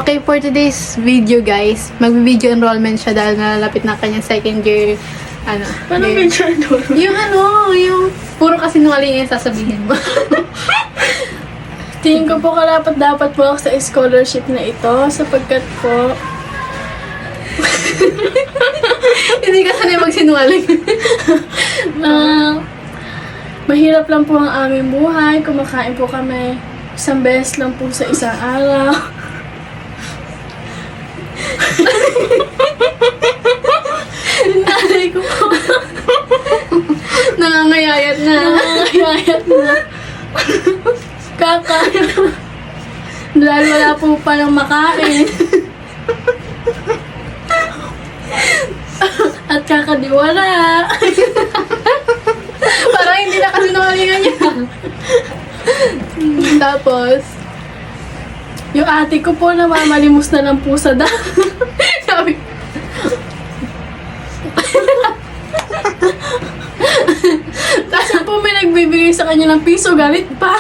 Okay, for today's video guys, mag-video enrollment siya dahil nalalapit na kanyang second year, Paano year. video enrollment? Yung puro kasi nungaling yung sasabihin mo. Tingin ko po dapat po ako sa scholarship na ito sapagkat po Hindi ka sanay magsinungaling. mahirap lang po ang aming buhay. Kumakain po kami isang beses lang po sa isang araw. Nanay ko po. Nangangayayat na. Nangangayayat na. Kakain. Dahil wala po palang makain. At kakadiwala. Parang hindi na kasi nungalingan niya. Tapos, Yung ate ko po namamalimos na lang po sa sabi, Kasi po may nagbibigay sa kanya ng piso, galit pa.